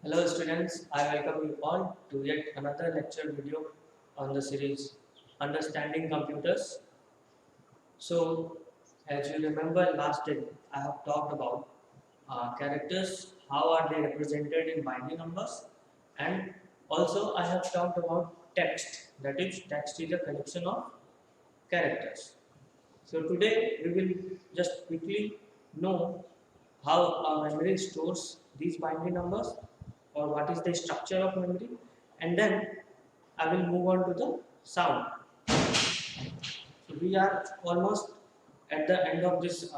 Hello students, I welcome you all to yet another lecture video on the series Understanding Computers. So, as you remember last day, I have talked about characters, how are they represented in binary numbers, and also I have talked about text, that is, text is a collection of characters. So, today we will just quickly know how our memory stores these binary numbers or what is the structure of memory, and then I will move on to the sound. So we are almost at the end of this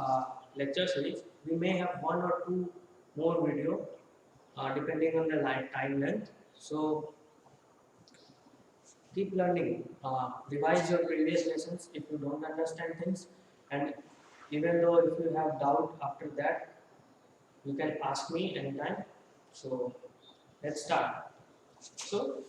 lecture series. We may have one or two more video depending on the time length. So keep learning, revise your previous lessons if you don't understand things, and even though if you have doubt after that, you can ask me anytime. So let's start. So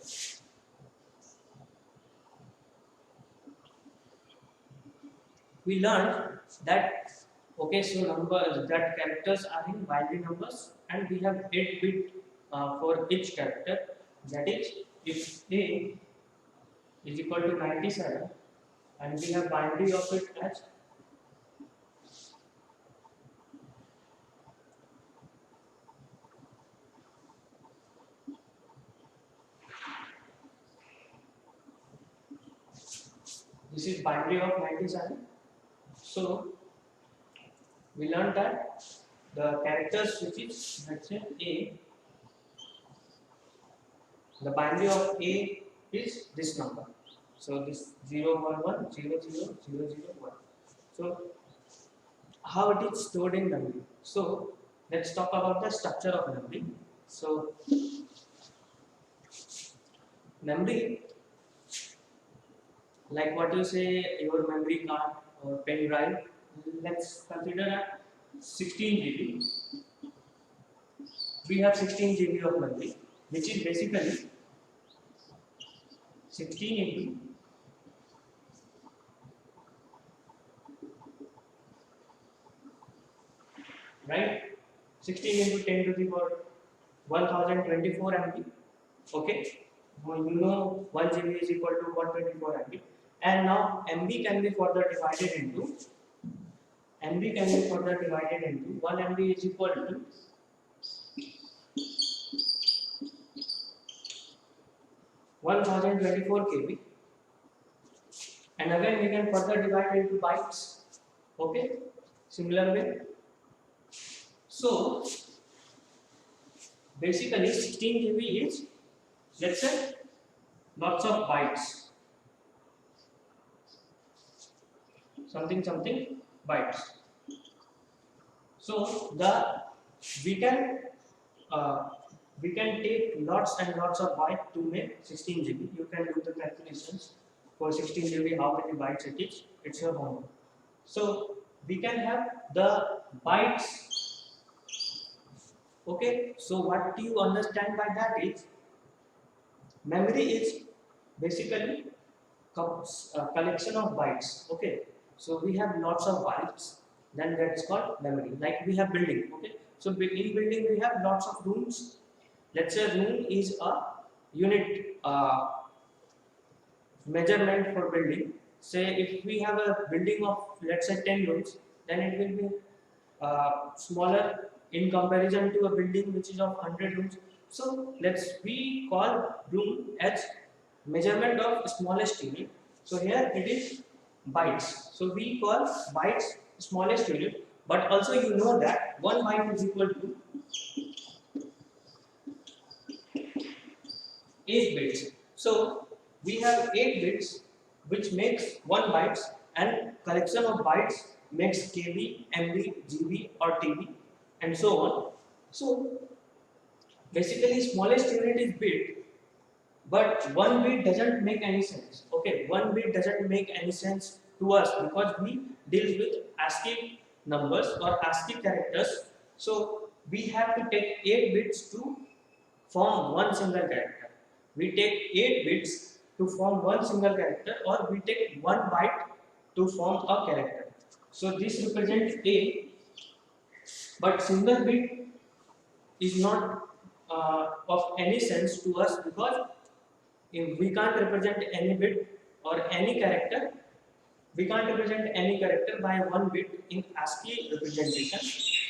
we learned that so numbers that characters are in binary numbers, and we have 8 bit for each character. That is, if a is equal to 97, and we have binary of it as this is binary of 97. So we learned that the characters which is, let's say, a, the binary of a is this number. So this 011 00 1. So how it is stored in memory. So let's talk about the structure of memory. So memory, like what you say, your memory card or pen drive, let's consider a 16 GB. We have 16 GB of memory, which is basically 16 into, right? 16 into 10 to the power 1024 MB. Okay, well, you know 1 GB is equal to 124 MB, and now MB can be further divided into 1 MB is equal to 1024 KB, and again we can further divide into bytes. Okay, similar way. So basically 16 GB is, let's say, lots of bytes, something bytes. So the we can uh, we can take lots and lots of bytes to make 16 GB. You can do the calculations for 16 GB how many bytes it is. It's your homework. So we can have the bytes. Okay. So what do you understand by that is memory is basically collection of bytes. Okay. So we have lots of bytes. Then that's called memory. Like we have building. Okay. So in building we have lots of rooms. Let's say room is a unit measurement for building. Say if we have a building of, let's say, 10 rooms, then it will be smaller in comparison to a building which is of 100 rooms. So we call room as measurement of smallest unit. So here it is bytes. So we call bytes smallest unit, but also you know that 1 byte is equal to 8 bits. So we have 8 bits which makes 1 bytes, and collection of bytes makes KB, MB, GB or TB and so on. So basically smallest unit is bit, but 1 bit doesn't make any sense. Okay, 1 bit doesn't make any sense to us because we deal with ASCII numbers or ASCII characters. So we have to take 8 bits to form one single character. We take 8 bits to form one single character, or we take 1 byte to form a character. So this represents A, but single bit is not of any sense to us, because if we can't represent any bit or any character, we can't represent any character by one bit in ASCII representation.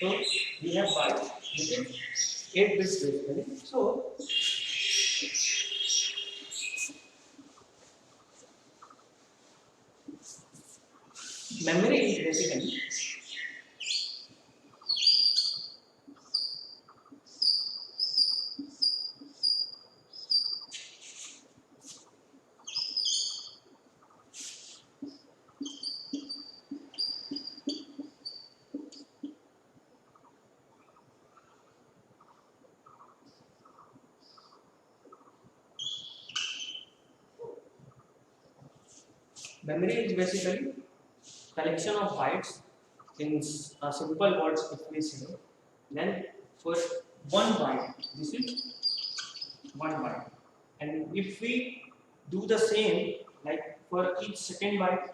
So we have bytes, which is 8 bits basically. So memory is basically memory is basically collection of bytes in simple words if we say. Then for one byte, this is one byte, and if we do the same like for each second byte,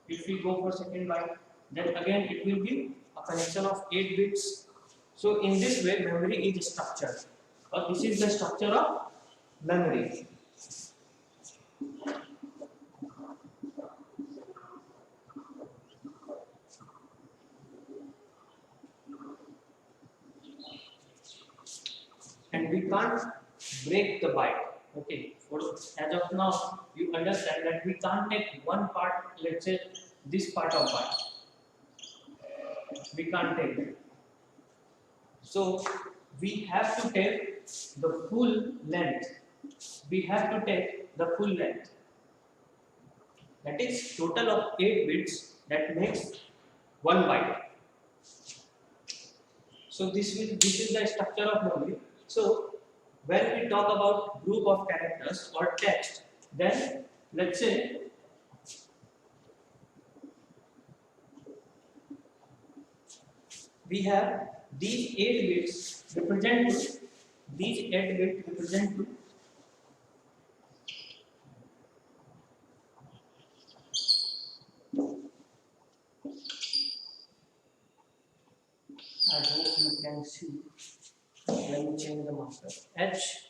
if we go for second byte, then again it will be a collection of 8 bits. So in this way memory is structured, or this is the structure of memory. And we can't break the byte. Okay, for as of now, you understand that we can't take one part, let's say this part of byte, we can't take it. So we have to take the full length. We have to take the full length. That is total of 8 bits. That makes one byte. So this is the structure of memory. So when we talk about group of characters or text, then let's say we have these 8 bits represent to these 8 bits represent to I hope you can see when we change the marker H.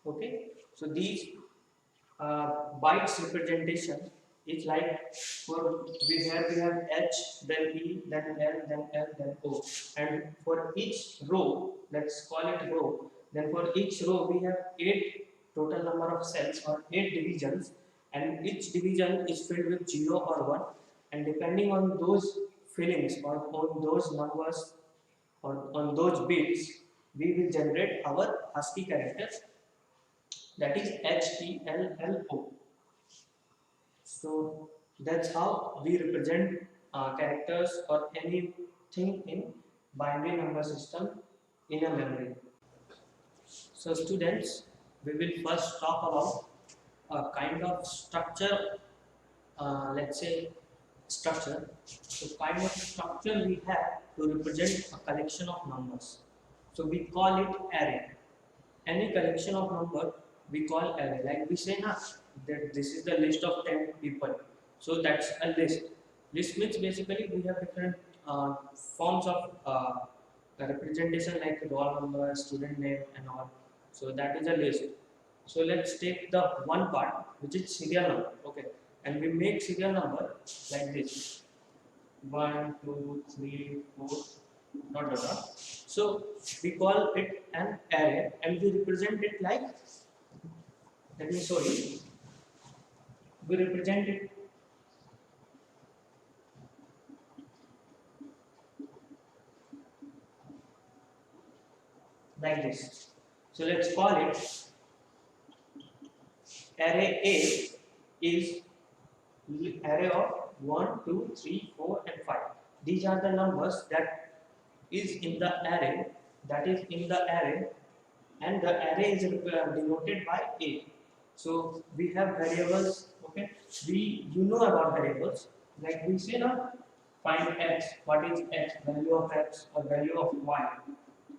Okay, so these bytes representation is like for we have H, then E, then L, then L, then O, and for each row, let's call it row, then for each row we have 8 total number of cells or 8 divisions, and each division is filled with 0 or 1, and depending on those fillings or on those numbers or on those bits, we will generate our ASCII characters, that is HELLO. So that's how we represent characters or anything in binary number system in a memory. So students, we will first talk about a kind of structure, let's say structure. So kind of structure we have to represent a collection of numbers. So we call it array. Any collection of number we call array. Like we say na, that this is the list of 10 people. So that's a list. List means basically we have different forms of representation like roll number, student name and all. So that is a list. So let's take the one part which is serial number. Okay, and we make serial number like this: 1, 2, 3, 4, dot dot dot. So we call it an array, and we represent it like, let me show you. We represent it like this. So let's call it array A is array of 1, 2, 3, 4 and 5. These are the numbers that is in the array, and the array is denoted by A. So we have variables. Okay, you know about variables, like we say now, find x. What is x? Value of x or value of y?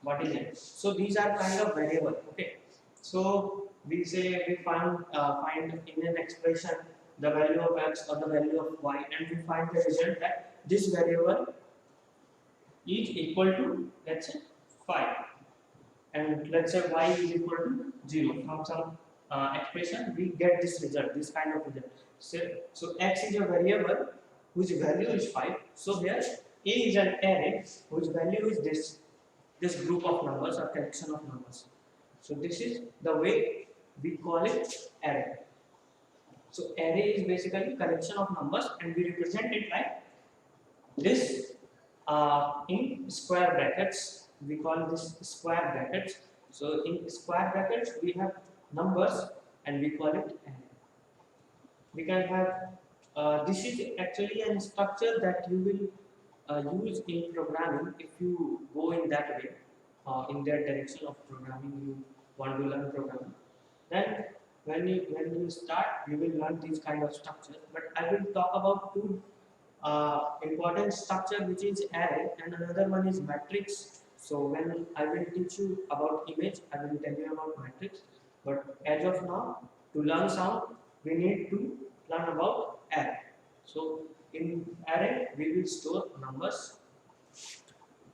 What is it? So these are kind of variable. Okay, so we say we find in an expression the value of x or the value of y, and we find the result that this variable is equal to, let's say, 5, and let's say y is equal to 0. From some expression we get this result, this kind of result. So x is a variable whose value is 5. So here a is an array whose value is this group of numbers or collection of numbers. So this is the way we call it array. So array is basically collection of numbers, and we represent it like this in square brackets. We call this square brackets. So in square brackets we have numbers and we call it array. We can have this is actually a structure that you will use in programming if you go in that way, in that direction of programming. You want to learn programming, then when you start you will learn these kind of structures. But I will talk about two important structure, which is array, and another one is matrix. So when I will teach you about image, I will tell you about matrix. But as of now, to learn sound, we need to learn about array. So in array, we will store numbers.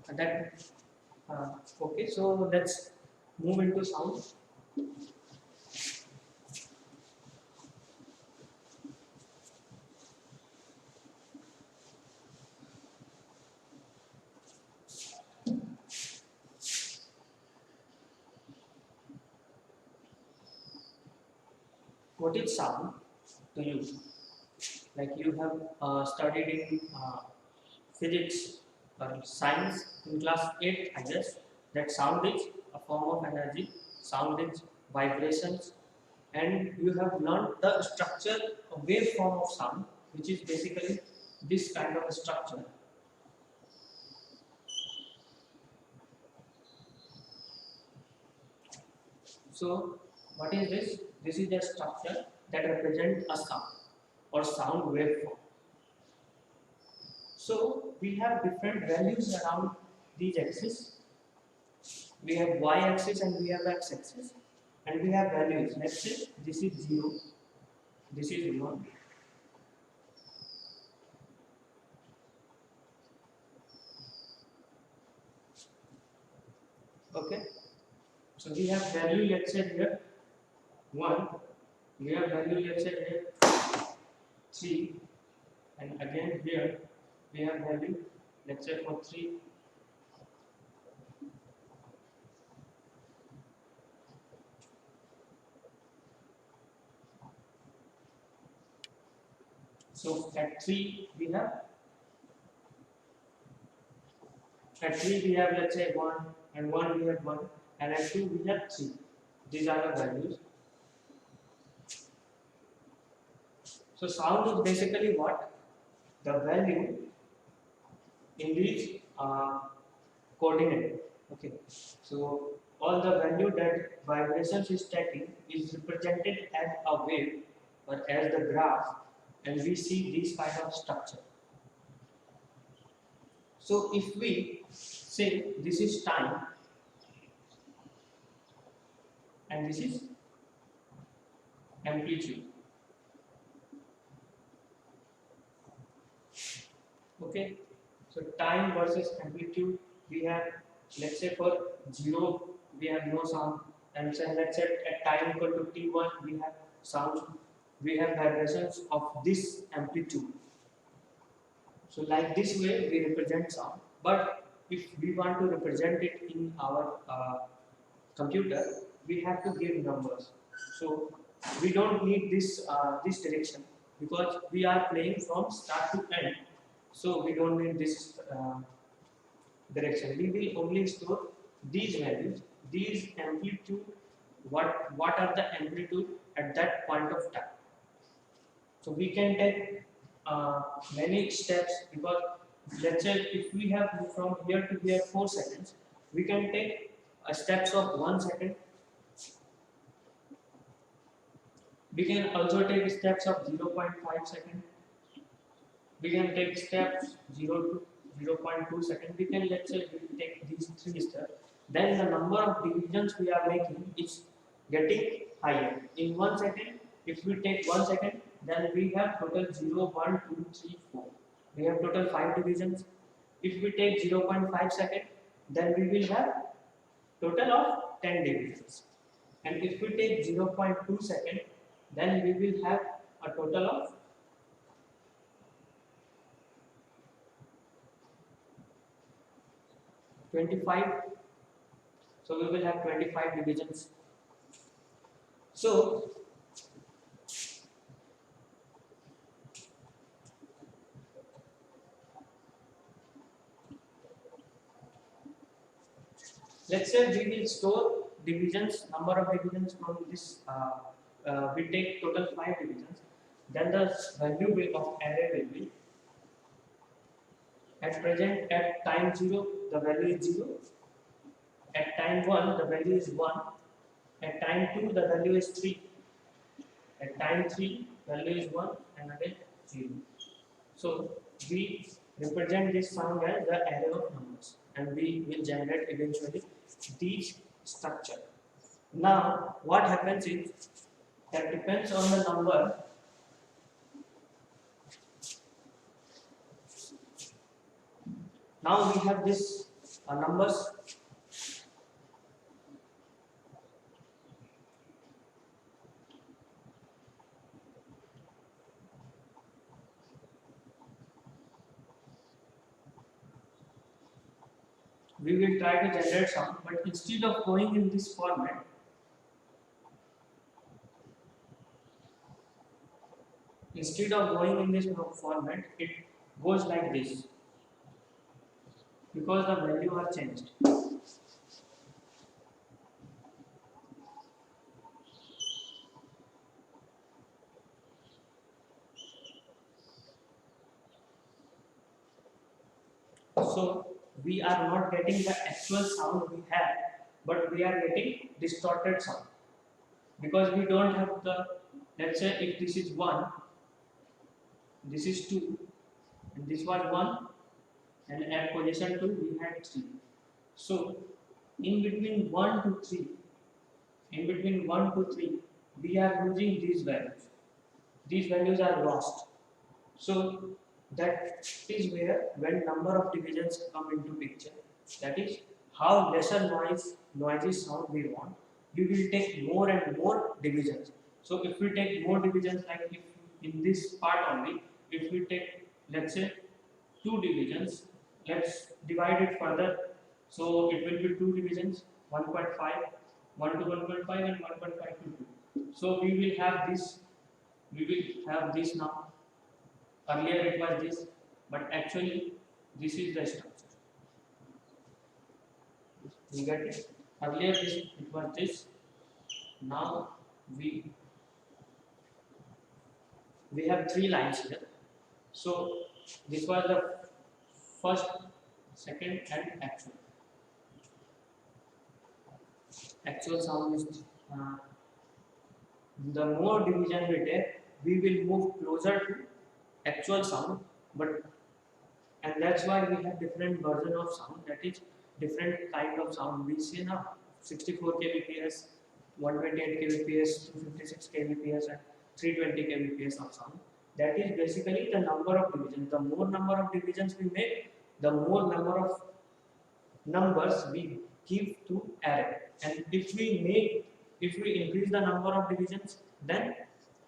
And that okay. So let's move into sound. What is sound to you? Like you have studied in physics or science in class 8, I guess, that sound is a form of energy, sound is vibrations, and you have learned the structure, a waveform of sound, which is basically this kind of a structure. So, what is this? This is a structure that represents a sound or sound waveform. So, we have different values around these axes. We have y-axis and we have x-axis, and we have values. Let's say this is 0, this is 1. Okay, so we have value, let's say here 1, we have value, let's say here 3, and again here we have value, let's say for 3. So at 3 we have, let's say 1, and 1 we have 1, and at 2 we have 3. These are the values. So sound is basically what? The value in these coordinate. Okay. So all the value that vibrations is taking is represented as a wave or as the graph, and we see this kind of structure. So if we say this is time and this is amplitude. Okay, so time versus amplitude, we have, let's say for 0 we have no sound, and so let's say at time equal to t1 we have sound, we have vibrations of this amplitude. So like this way we represent sound. But if we want to represent it in our computer, we have to give numbers. So we don't need this direction, because we are playing from start to end. So we don't need this direction. We will only store these values, these amplitude, what are the amplitude at that point of time. So we can take many steps, because let's say if we have moved from here to here 4 seconds, we can take steps of 1 second. We can also take steps of 0.5 second. We can take steps 0 to 0.2 second. We can, let's say, we take these 3 steps. Then the number of divisions we are making is getting higher. In 1 second, if we take 1 second, then we have total 0, 1, 2, 3, 4. We have total 5 divisions. If we take 0.5 second, then we will have total of 10 divisions. And if we take 0.2 second, then we will have a total of 25. So we will have 25 divisions. So let's say we will store divisions, number of divisions from this. We take total 5 divisions. Then the value of array will be at present at time 0 the value is 0. At time 1 the value is 1. At time 2 the value is 3. At time 3 value is 1 and again 0. So we represent this sound as the array of numbers and we will generate eventually these structure. Now what happens is that depends on the number. Now we have this numbers. We will try to generate some, but instead of going in this format, it goes like this because the value are changed. So we are not getting the actual sound we have, but we are getting distorted sound because we don't have the, let's say if this is 1, this is 2, and this was 1, and at position 2 we had 3. So in between 1 to 3, we are losing these values. These values are lost. So that is where when number of divisions come into picture, that is how lesser noisy sound we want, we will take more and more divisions. So if we take more divisions, like if in this part only, if we take let's say 2 divisions, let's divide it further. So it will be 2 divisions, 1.5, 1 to 1.5 and 1.5 to 2. So we will have this now. Earlier it was this, but actually this is the structure. You get it? Earlier it was this. Now we have 3 lines here. So this was the first, second, and actual. Actual sound is the more division we take, we will move closer to actual sound, but and that's why we have different version of sound, that is different kind of sound. We see now 64 kbps, 128 kbps, 256 kbps and 320 kbps of sound. That is basically the number of divisions. The more number of divisions we make, the more number of numbers we give to array. And if we increase the number of divisions, then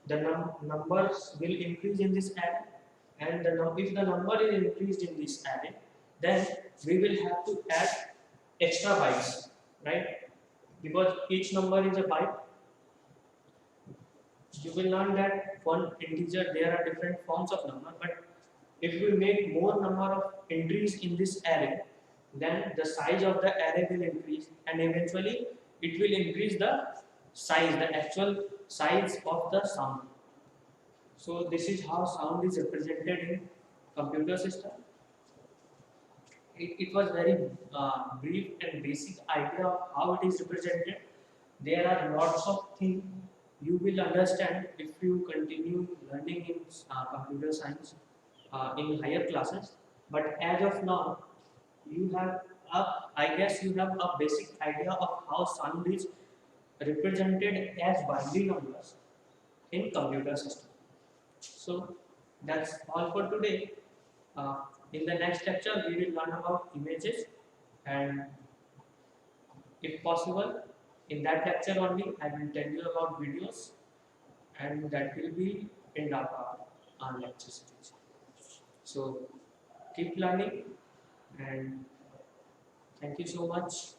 the numbers will increase in this array, and if the number is increased in this array, then we will have to add extra bytes, right? Because each number is a byte. You will learn that one integer there are different forms of number, but if we make more number of entries in this array, then the size of the array will increase, and eventually it will increase the size, the actual size of the sound. So this is how sound is represented in computer system. It was very brief and basic idea of how it is represented. There are lots of things you will understand if you continue learning in computer science in higher classes. But as of now, you have I guess you have a basic idea of how sound is represented as binary numbers in computer system. So that's all for today. In the next lecture, we will learn about images, and if possible, in that lecture only, I will tell you about videos, and that will be end of our lecture series. So keep learning, and thank you so much.